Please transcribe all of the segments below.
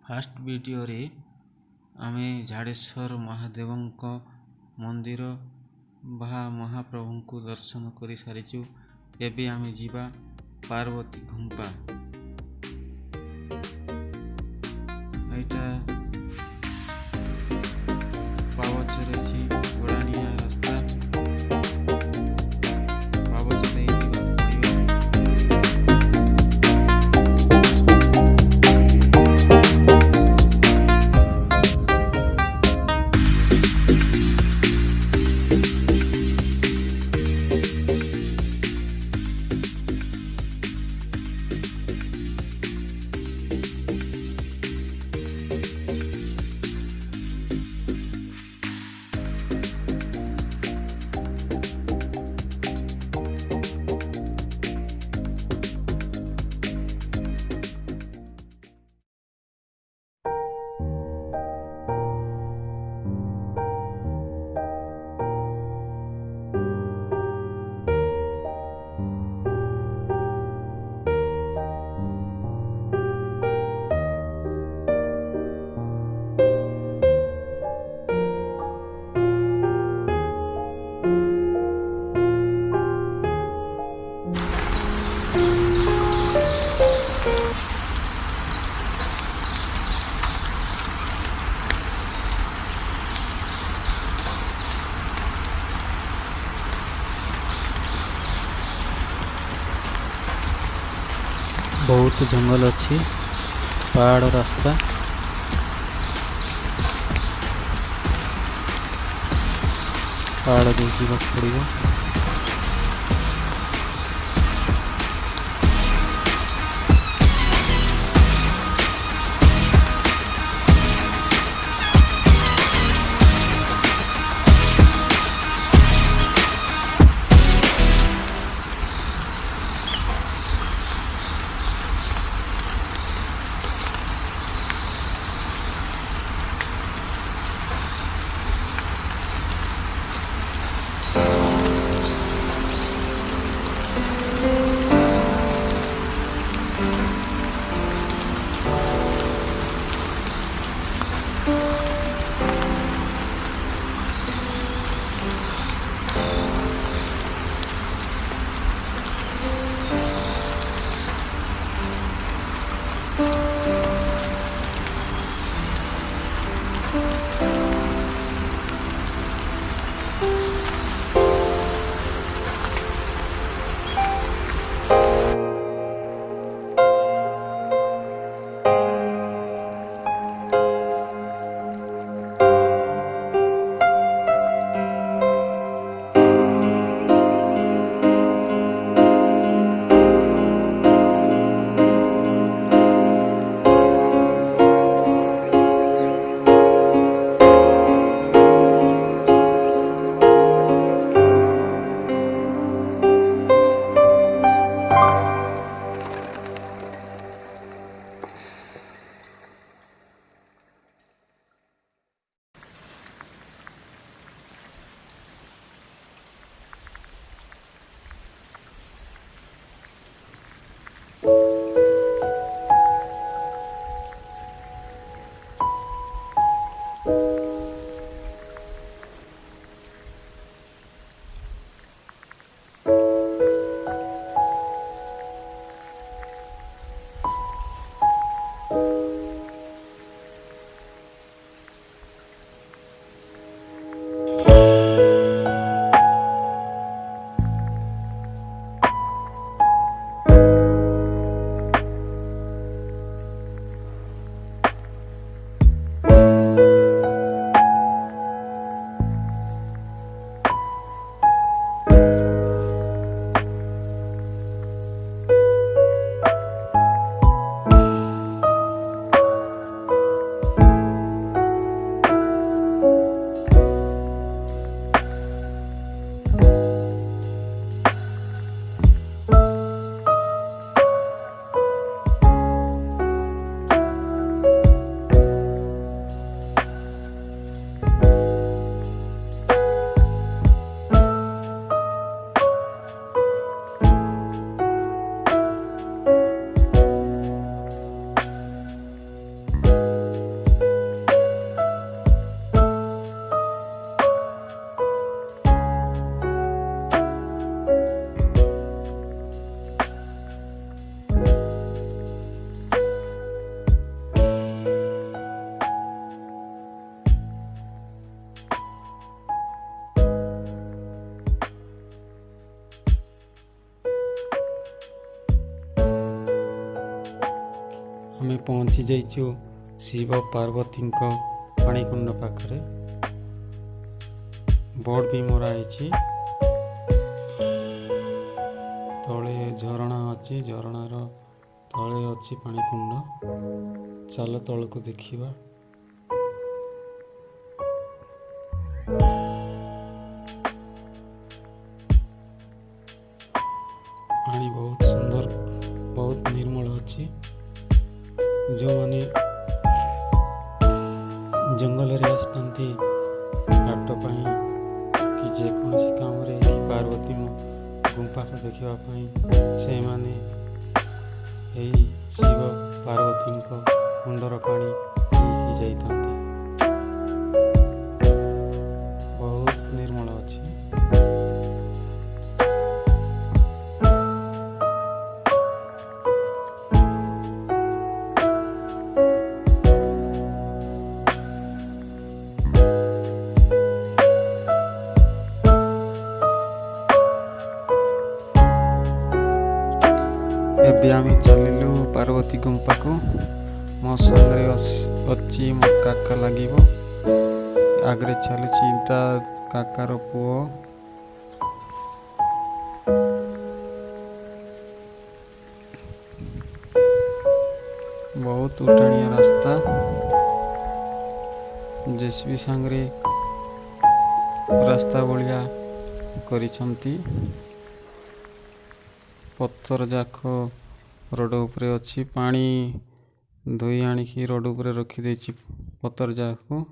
Fast video रे आमे झाड़ेश्वर महादेवंक मंदिर बा महाप्रभु को दर्शन कर सारिचु। एबे आमे जिबा पार्वती गुम्फा। एटा पावच रे छी गोड़ानिया रास्ता पावच दे जिबा बहुत जंगल अच्छी पहाड़ रास्ता पहाड़ देखा पड़ो। पहुँची जाइछु शिव पार्वती पाणिकुंड पाखरे। बोर्ड भी मरा है। तले झरणा अच्छी, झरणार तले अच्छी पाणिकुंड। चल तल को देखिबा। पानी बहुत सुंदर, बहुत निर्मल अच्छी। जो माने जंगल रे आसती काट पाई कि जेकोसी काम रे पार्वती गुंफा को देखा से माने यही शिव पार्वती कुंडर पानी पी जाता। बहुत निर्मल अच्छी। एबे आम चलू पार्वती गुंफा को। मो संगे अच्छी मो काका लगे आगे चलुची काकार पुओ। बहुत उठाणिया रास्ता। जेसीबी सांगरे रास्ता बलिया करिसंती। पत्थर जाक रोड उपरे अच्छी। पानी धोई आनिकी रोड उपरे रखी देछि पत्थर जाक।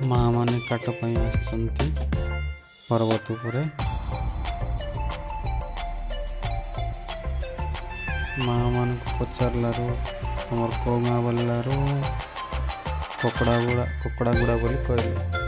माँ माने काट पाई आसचंती पर्वत उपरे। माँ मान को पचारलारू हमर कोमा बोलारू कपड़ा गुड़ा बोली कहले।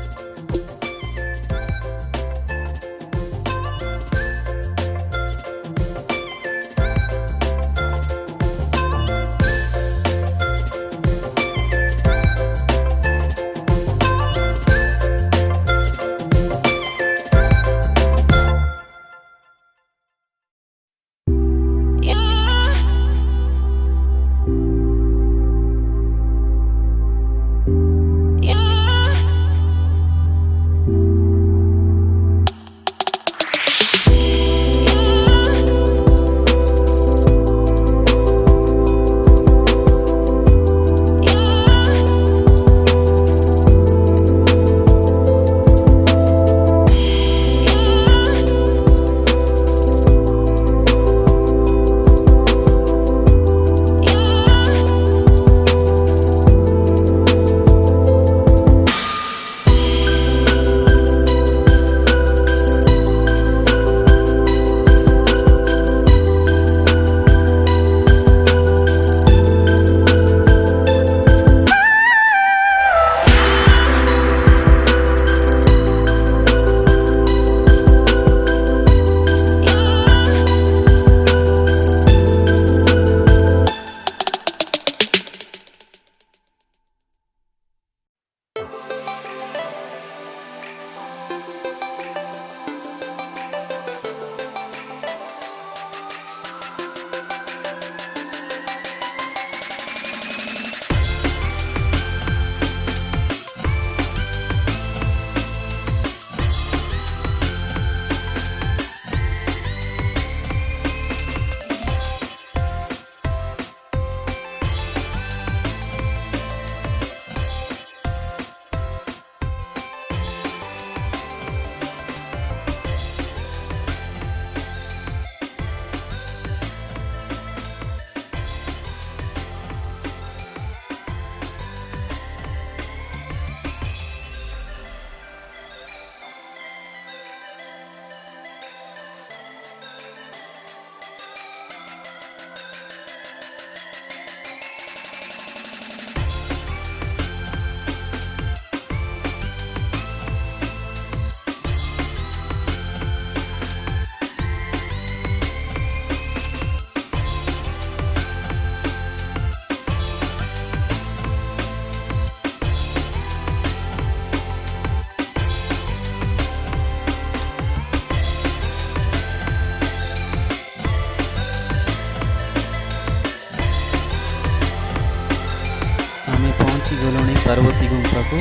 पार्वती गुंफा को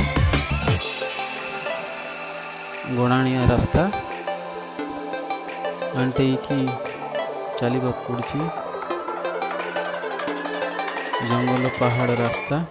गणाणिया रास्ता आंटेकी चलवा पड़ी जंगल पहाड़ रास्ता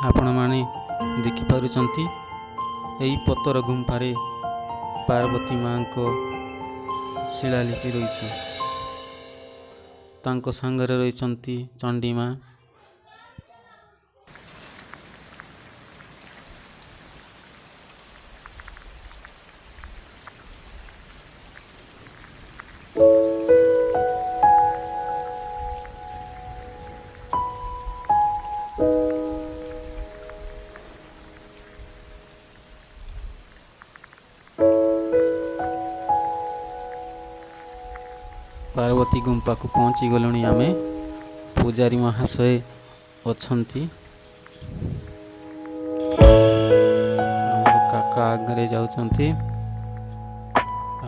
आपण माने देखि पारुचंती एई पत्तर गुंफारे पार्वती माँ को शिलालिपि रही तांको सांगरे रही चंडी माँ। पार्वती गुंफा को पहुँची गलुणी आमे पूजारी महाशय अछंती काका आगे जाउछंती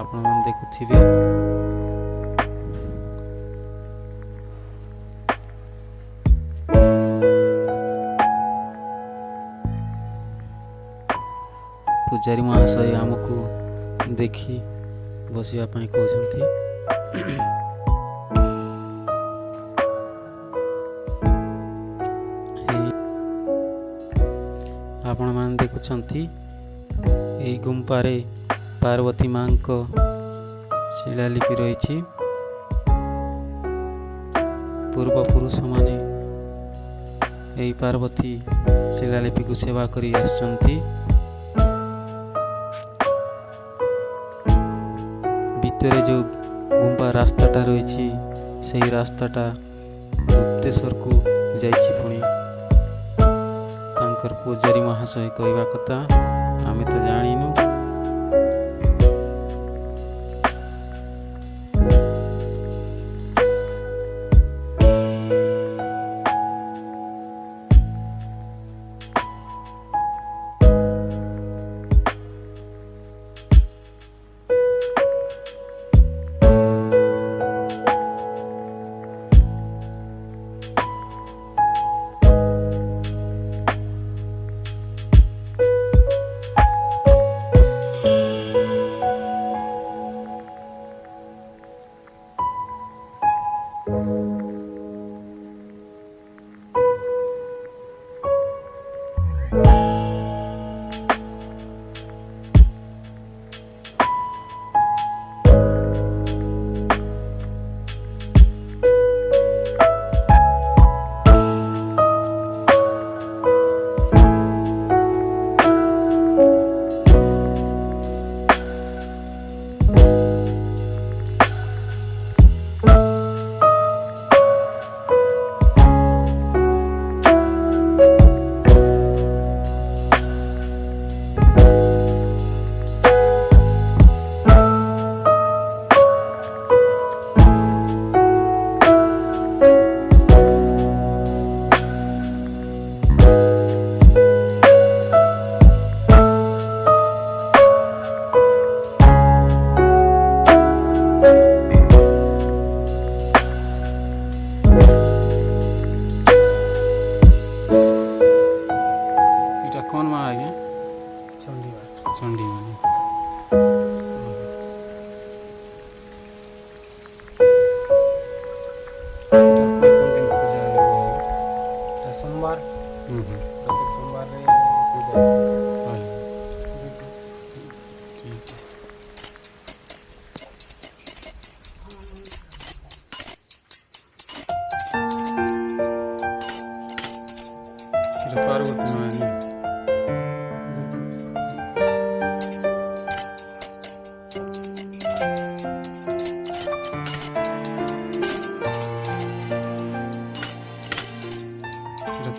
आपण मन देखुथिबे। पूजारी महाशय आमको देखी बसिया पाई कहउछंती। आपण मान देखुछंती एई गुंफारे पार्वती माँ को शिलालिपि रही। पूर्वपुरुष माने एई पार्वती शिलालिपि को सेवा करी आछंती। भितरे जो गुंफा रास्ताटा रही से रास्ताटा गुप्तेश्वर को जाइछि पुणी तांकर पूजारी महाशय कहवा कथा आमे तो जानिनु।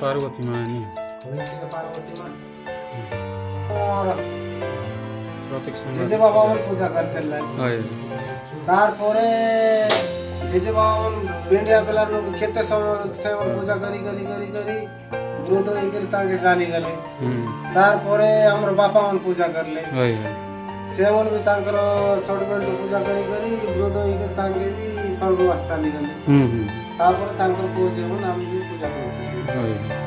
पार्वती मानी पार्वती मानी और प्रतीक जेजे बाबा पूजा करते तारपरे जेजे बाबा बेंडिया बेला खेते से पूजा करी करी करी करी व्रत होकर ताके जानी गले तारपरे हमर बापा मन पूजा करले से मन भी तांकर छोट बेंड पूजा करी करी व्रत होकर ताके भी स्वर्गवास चली गले तारपरे तांकर पूजा मन हम भी पूजा करते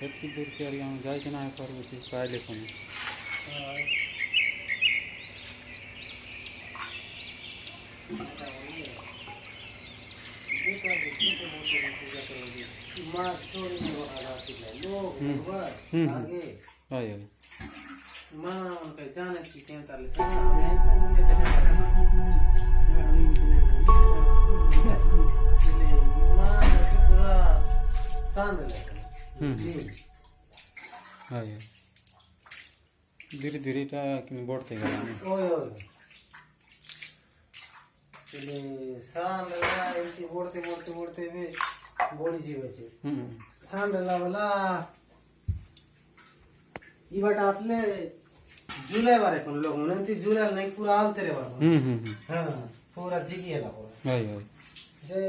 एतकी दूर के एरिया में जाए के ना पार्वती पाए कोन आए मां उनके जाने की क्या कर ले मां पूरा शांत ले आए धीरे धीरे टा बढ़ते गला ओए ओए चले शांत लगा इनकी बढ़ते बढ़ते बढ़ते भी बॉडी जीवे छे शांत वाला ई बात असले जुलाई बारे कोन लोग नंती जुलाई नहीं पूरा आलते रे बाबा हां पूरा जिगी है पूरा आए आए जे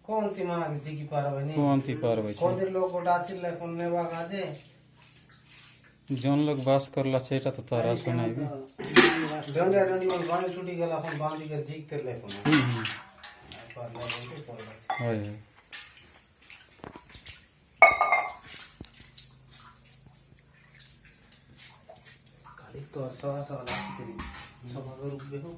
कौन ती मां जिगी पारवे नहीं कौन ती पारवे कौन दे लोग को डासिल कोन नेवा गाजे जोन लोग बास करला छेटा तो तारा सुनाई भी डंडा डंडी मन बांध टूटी गला अपन बांधी के जिगते ले कोन पर ले कोन आए खाली तो सवा सवा लाख करी सब अगर रुपए हो